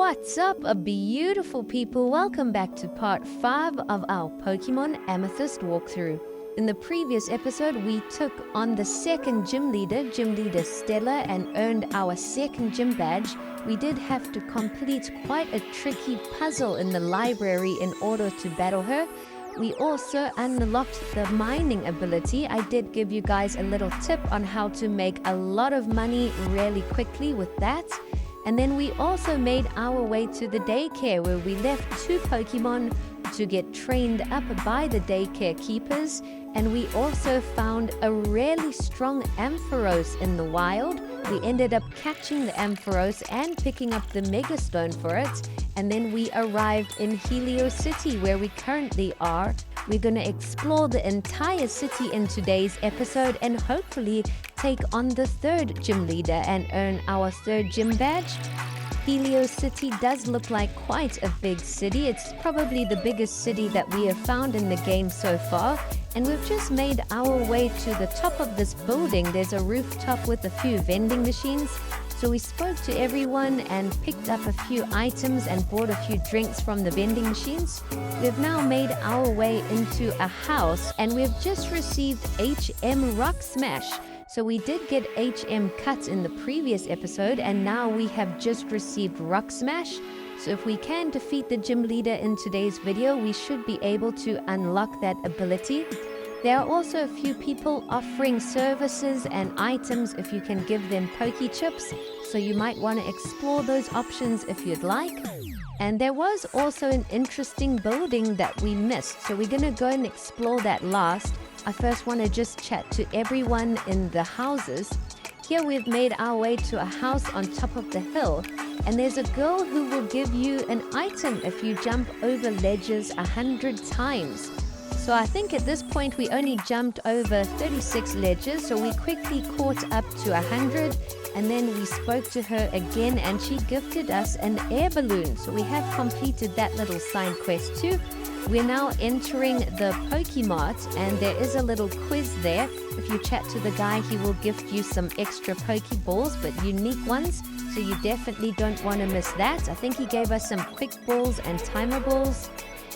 What's up, beautiful people? Welcome back to part 5 of our Pokemon Amethyst walkthrough. In the previous episode, we took on the second gym leader Stella, and earned our second gym badge. We did have to complete quite a tricky puzzle in the library in order to battle her. We also unlocked the mining ability. I did give you guys a little tip on how to make a lot of money really quickly with that. And then we also made our way to the daycare, where we left 2 Pokemon to get trained up by the daycare keepers. And we also found a really strong Ampharos in the wild. We ended up catching the Ampharos and picking up the Mega Stone for it. And then we arrived in Helio City, where we currently are. We're going to explore the entire city in today's episode and hopefully take on the 3rd gym leader and earn our 3rd gym badge. Helio City does look like quite a big city. It's probably the biggest city that we have found in the game so far. And we've just made our way to the top of this building. There's a rooftop with a few vending machines. So we spoke to everyone and picked up a few items and bought a few drinks from the vending machines. We've now made our way into a house, and we've just received HM Rock Smash. So we did get HM Cut in the previous episode, and now we have just received Rock Smash. So if we can defeat the gym leader in today's video, we should be able to unlock that ability. There are also a few people offering services and items if you can give them Poke Chips, so you might want to explore those options if you'd like. And there was also an interesting building that we missed, so we're going to go and explore that last. I first want to just chat to everyone in the houses. Here we've made our way to a house on top of the hill, and there's a girl who will give you an item if you jump over ledges 100 times. So I think at this point we only jumped over 36 ledges, so we quickly caught up to 100, and then we spoke to her again and she gifted us an air balloon. So we have completed that little side quest too. We're now entering the Pokemart, and there is a little quiz there. If you chat to the guy, he will gift you some extra Pokeballs, but unique ones, so you definitely don't want to miss that. I think he gave us some quick balls and timer balls.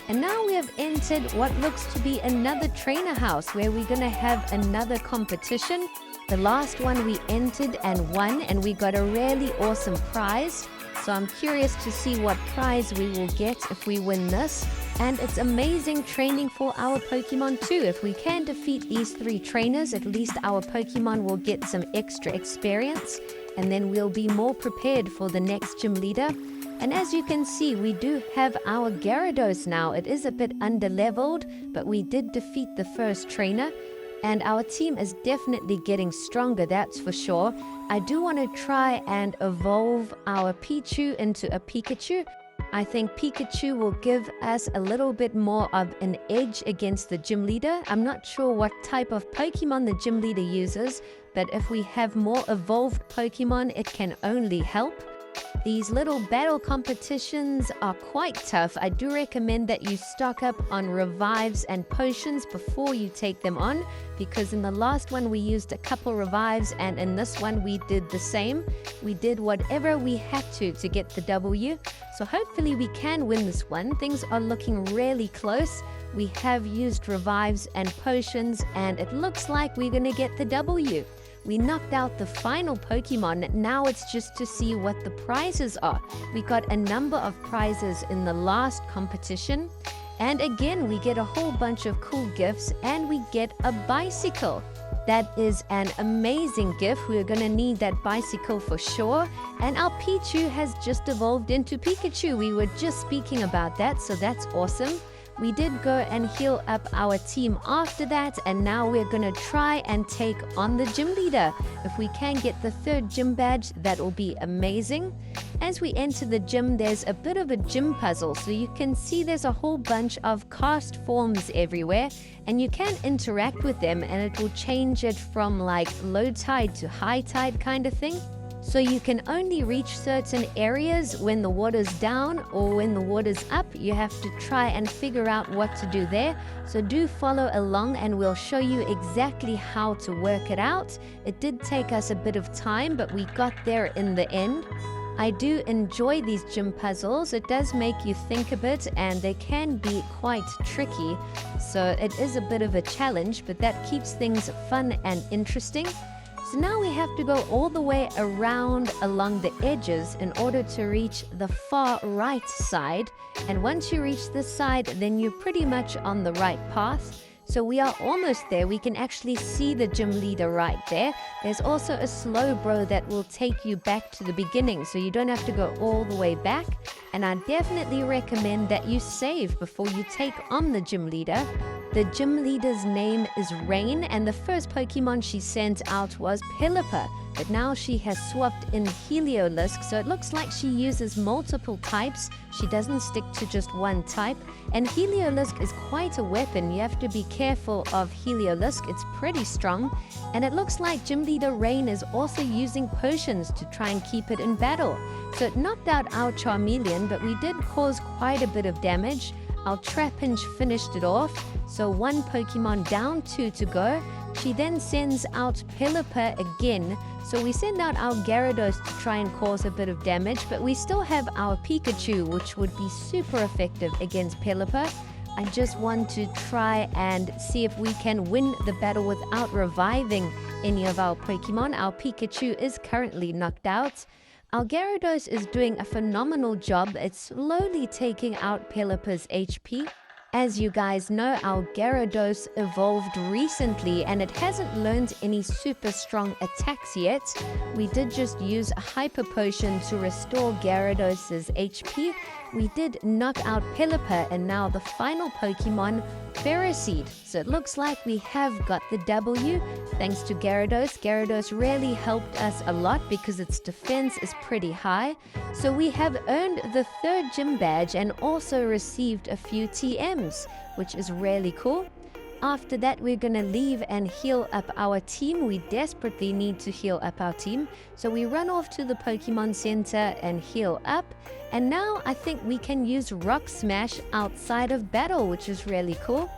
And now we have entered what looks to be another trainer house, where we're going to have another competition. The last one we entered and won, and we got a really awesome prize. So I'm curious to see what prize we will get if we win this. And it's amazing training for our Pokemon too. If we can defeat these 3 trainers, at least our Pokemon will get some extra experience, and then we'll be more prepared for the next gym leader. And as you can see, we do have our Gyarados now. It is a bit underleveled, but we did defeat the first trainer. And our team is definitely getting stronger, that's for sure. I do want to try and evolve our Pichu into a Pikachu. I think Pikachu will give us a little bit more of an edge against the gym leader. I'm not sure what type of Pokemon the gym leader uses, but if we have more evolved Pokemon, it can only help. These little battle competitions are quite tough. I do recommend that you stock up on revives and potions before you take them on, because in the last one we used a couple revives, and in this one we did the same. We did whatever we had to get the W. So hopefully we can win this one. Things are looking really close. We have used revives and potions, and it looks like we're going to get the W. We knocked out the final Pokemon. Now it's just to see what the prizes are. We got a number of prizes in the last competition. And again, we get a whole bunch of cool gifts, and we get a bicycle. That is an amazing gift. We're going to need that bicycle for sure. And our Pichu has just evolved into Pikachu. We were just speaking about that, so that's awesome. We did go and heal up our team after that, and now we're going to try and take on the gym leader. If we can get the 3rd gym badge, that will be amazing. As we enter the gym, there's a bit of a gym puzzle, so you can see there's a whole bunch of cast forms everywhere, and you can interact with them, and it will change it from like low tide to high tide kind of thing. So you can only reach certain areas when the water's down, or when the water's up. You have to try and figure out what to do there. So do follow along, and we'll show you exactly how to work it out. It did take us a bit of time, but we got there in the end. I do enjoy these gym puzzles. It does make you think a bit and they can be quite tricky. So it is a bit of a challenge, but that keeps things fun and interesting. So now we have to go all the way around along the edges in order to reach the far right side. And once you reach this side, then you're pretty much on the right path. So we are almost there. We can actually see the gym leader right there. There's also a slow bro that will take you back to the beginning, so you don't have to go all the way back. And I definitely recommend that you save before you take on the gym leader. The gym leader's name is Raine, and the first Pokemon she sent out was Pelipper. But now she has swapped in Helio, so it looks like she uses multiple types. She doesn't stick to just one type. And Helio is quite a weapon. You have to be careful of Helio. It's pretty strong. And it looks like Gym Leader Raine is also using potions to try and keep it in battle. So it knocked out our Charmeleon, but we did cause quite a bit of damage. Our Trapinch finished it off. So one Pokemon down, 2 to go. She then sends out Pelipper again. So we send out our Gyarados to try and cause a bit of damage, but we still have our Pikachu, which would be super effective against Pelipper. I just want to try and see if we can win the battle without reviving any of our Pokemon. Our Pikachu is currently knocked out. Our Gyarados is doing a phenomenal job. It's slowly taking out Pelipper's HP. As you guys know, our Gyarados evolved recently and it hasn't learned any super strong attacks yet. We did just use a Hyper Potion to restore Gyarados' HP. We did knock out Pelipper and now the final Pokemon, Ferroseed. So it looks like we have got the W thanks to Gyarados. Gyarados really helped us a lot because its defense is pretty high. So we have earned the 3rd gym badge and also received a few TMs, which is really cool. After that, we're going to leave and heal up our team. We desperately need to heal up our team. So we run off to the Pokemon Center and heal up. And now I think we can use Rock Smash outside of battle, which is really cool.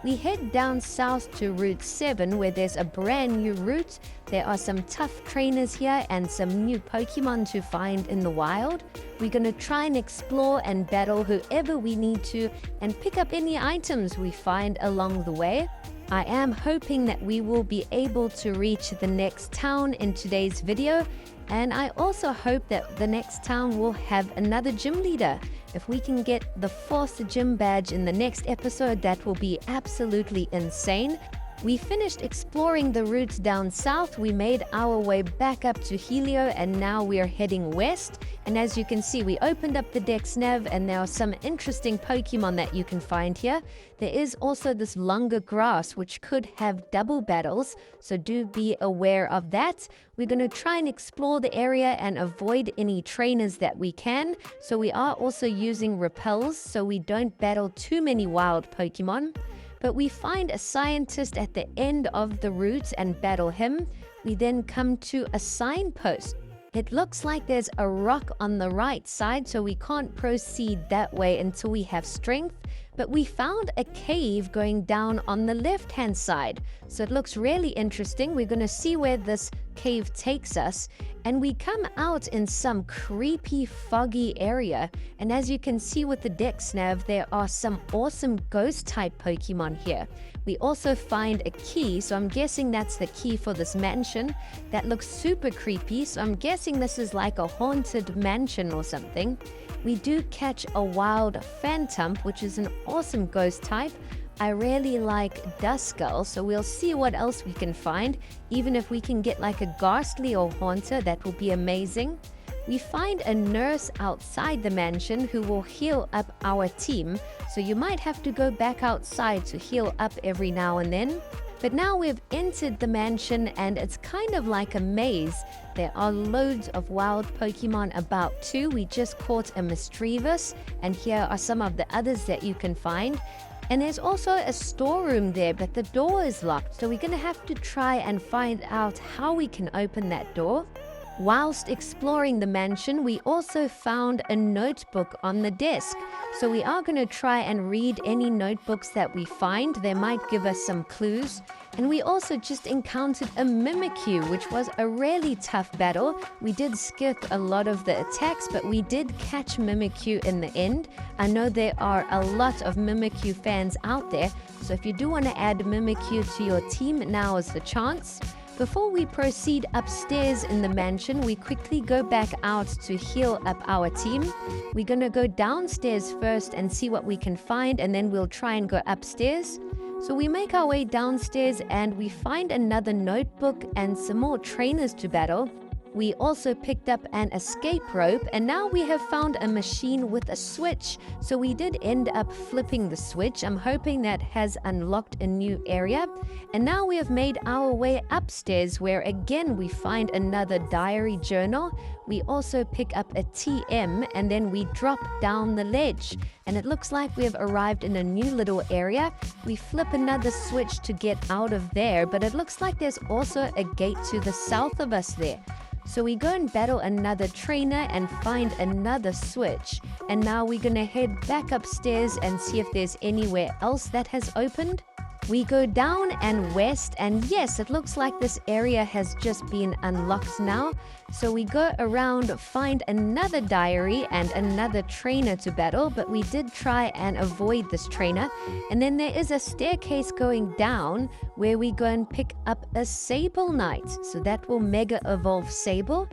We head down south to Route 7 where there's a brand new route. There are some tough trainers here and some new Pokemon to find in the wild. We're going to try and explore and battle whoever we need to and pick up any items we find along the way. I am hoping that we will be able to reach the next town in today's video. And I also hope that the next town will have another gym leader. If we can get the 4th gym badge in the next episode, that will be absolutely insane. We finished exploring the routes down south. We made our way back up to Helio and now we are heading west. And as you can see, we opened up the Dex Nav and there are some interesting Pokemon that you can find here. There is also this longer grass which could have double battles, so do be aware of that. We're going to try and explore the area and avoid any trainers that we can. So we are also using repels so we don't battle too many wild Pokemon. But we find a scientist at the end of the route and battle him. We then come to a signpost. It looks like there's a rock on the right side, so we can't proceed that way until we have strength. But we found a cave going down on the left-hand side. So it looks really interesting. We're going to see where this cave takes us. And we come out in some creepy, foggy area. And as you can see with the Dex Nav, there are some awesome ghost-type Pokemon here. We also find a key, so I'm guessing that's the key for this mansion. That looks super creepy, so I'm guessing this is like a haunted mansion or something. We do catch a wild Phantump, which is an awesome ghost type. I really like Duskull, so we'll see what else we can find. Even if we can get like a Ghastly or Haunter, that will be amazing. We find a nurse outside the mansion who will heal up our team, so you might have to go back outside to heal up every now and then. But now we've entered the mansion and it's kind of like a maze. There are loads of wild Pokemon about too. We just caught a Misdreavus and here are some of the others that you can find. And there's also a storeroom there, but the door is locked. So we're going to have to try and find out how we can open that door. Whilst exploring the mansion, we also found a notebook on the desk. So we are going to try and read any notebooks that we find. They might give us some clues. And we also just encountered a Mimikyu, which was a really tough battle. We did skip a lot of the attacks, but we did catch Mimikyu in the end. I know there are a lot of Mimikyu fans out there, so if you do want to add Mimikyu to your team, now is the chance. Before we proceed upstairs in the mansion, we quickly go back out to heal up our team. We're going to go downstairs first and see what we can find, and then we'll try and go upstairs. So we make our way downstairs and we find another notebook and some more trainers to battle. We also picked up an escape rope, and now we have found a machine with a switch. So we did end up flipping the switch. I'm hoping that has unlocked a new area. And now we have made our way upstairs, where again we find another diary journal. We also pick up a TM, and then we drop down the ledge. And it looks like we have arrived in a new little area. We flip another switch to get out of there, but it looks like there's also a gate to the south of us there. So we go and battle another trainer and find another switch. And now we're going to head back upstairs and see if there's anywhere else that has opened. We go down and west, and yes, it looks like this area has just been unlocked now. So we go around, find another diary and another trainer to battle, but we did try and avoid this trainer. And then there is a staircase going down where we go and pick up a Sable Knight. So that will Mega Evolve Sable.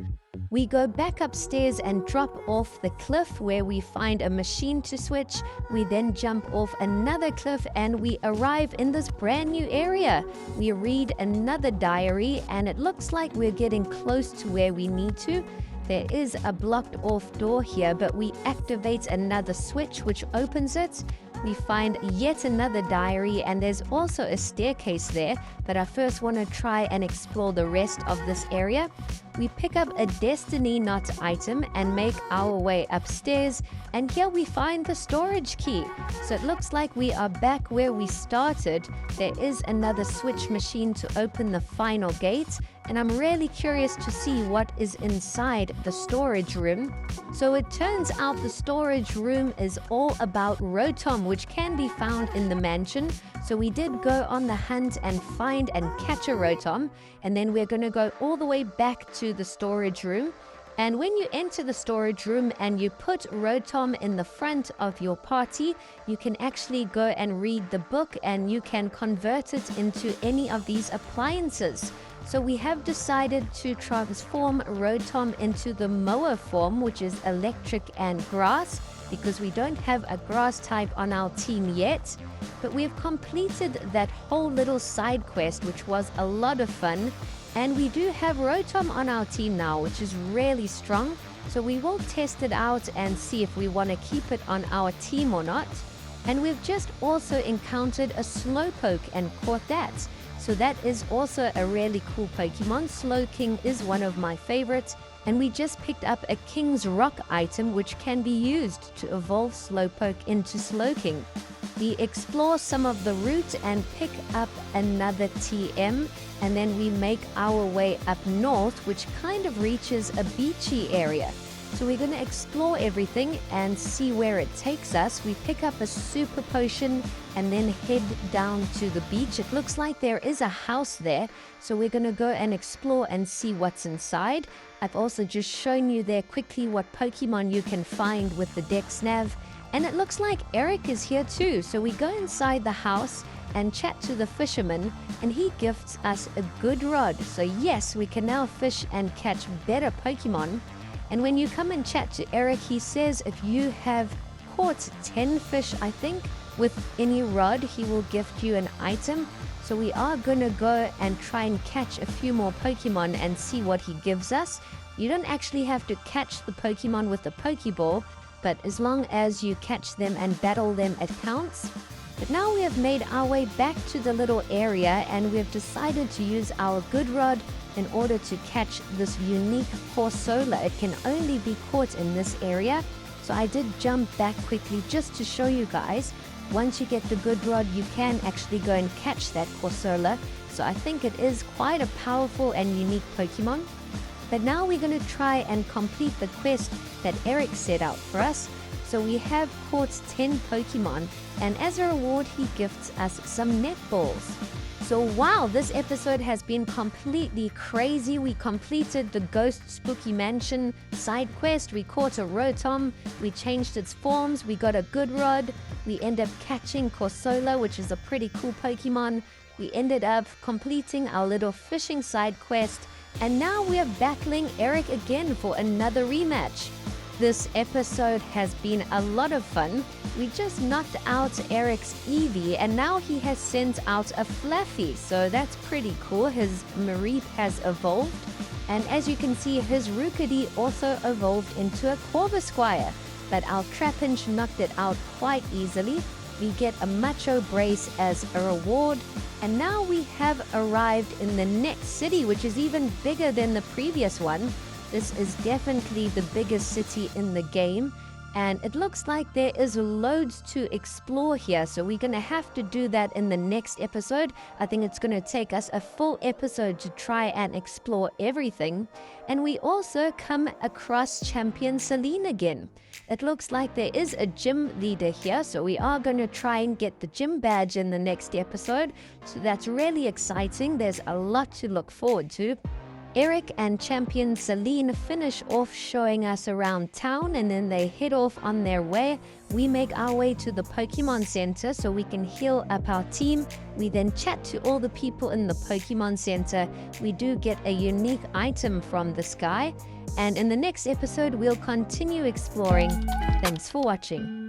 We go back upstairs and drop off the cliff where we find a machine to switch. We then jump off another cliff and we arrive in this brand new area. We read another diary and it looks like we're getting close to where we need to. There is a blocked off door here, but we activate another switch which opens it. We find yet another diary, and there's also a staircase there, but I first want to try and explore the rest of this area. We pick up a Destiny Knot item and make our way upstairs, and here we find the storage key. So it looks like we are back where we started. There is another switch machine to open the final gate, and I'm really curious to see what is inside the storage room. So it turns out the storage room is all about Rotom, which can be found in the mansion. So we did go on the hunt and find and catch a Rotom, and then we're going to go all the way back to the storage room. And when you enter the storage room and you put Rotom in the front of your party, you can actually go and read the book and you can convert it into any of these appliances. So we have decided to transform Rotom into the mower form, which is electric and grass, because we don't have a grass type on our team yet. But we've completed that whole little side quest, which was a lot of fun. And we do have Rotom on our team now, which is really strong. So we will test it out and see if we want to keep it on our team or not. And we've just also encountered a Slowpoke and caught that. So that is also a really cool Pokemon. Slowking is one of my favorites. And we just picked up a King's Rock item which can be used to evolve Slowpoke into Slowking. We explore some of the route and pick up another TM, and then we make our way up north, which kind of reaches a beachy area. So we're going to explore everything and see where it takes us. We pick up a super potion and then head down to the beach. It looks like there is a house there, so we're going to go and explore and see what's inside. I've also just shown you there quickly what Pokemon you can find with the Dex Nav. And it looks like Eric is here too, so we go inside the house and chat to the fisherman, and he gifts us a good rod. So yes, we can now fish and catch better Pokemon. And when you come and chat to Eric, he says if you have caught 10 fish, I think, with any rod, he will gift you an item. So we are going to go and try and catch a few more Pokemon and see what he gives us. You don't actually have to catch the Pokemon with the Pokeball, but as long as you catch them and battle them, it counts. But now we have made our way back to the little area, and we have decided to use our good rod in order to catch this unique Corsola. It can only be caught in this area. So I did jump back quickly just to show you guys. Once you get the good rod, you can actually go and catch that Corsola. So I think it is quite a powerful and unique Pokemon. But now we're going to try and complete the quest that Eric set out for us. So we have caught 10 Pokemon, and as a reward he gifts us some netballs. So wow, this episode has been completely crazy. We completed the Ghost Spooky Mansion side quest, we caught a Rotom, we changed its forms, we got a good rod, we ended up catching Corsola, which is a pretty cool Pokemon. We ended up completing our little fishing side quest, and now we are battling Eric again for another rematch. This episode has been a lot of fun. We just knocked out Eric's Eevee, and now he has sent out a Fluffy, so that's pretty cool. His Mareep has evolved, and as you can see, his Rookidee also evolved into a Corvisquire, but our Trapinch knocked it out quite easily. We get a Macho Brace as a reward, and now we have arrived in the next city, which is even bigger than the previous one. This is definitely the biggest city in the game, and it looks like there is loads to explore here, so we're going to have to do that in the next episode. I think it's going to take us a full episode to try and explore everything. And we also come across Champion Celine again. It looks like there is a gym leader here, so we are going to try and get the gym badge in the next episode. So that's really exciting. There's a lot to look forward to. Eric and Champion Celine finish off showing us around town, and then they head off on their way. We make our way to the Pokemon Center so we can heal up our team. We then chat to all the people in the Pokemon Center. We do get a unique item from the sky, and in the next episode we'll continue exploring. Thanks for watching.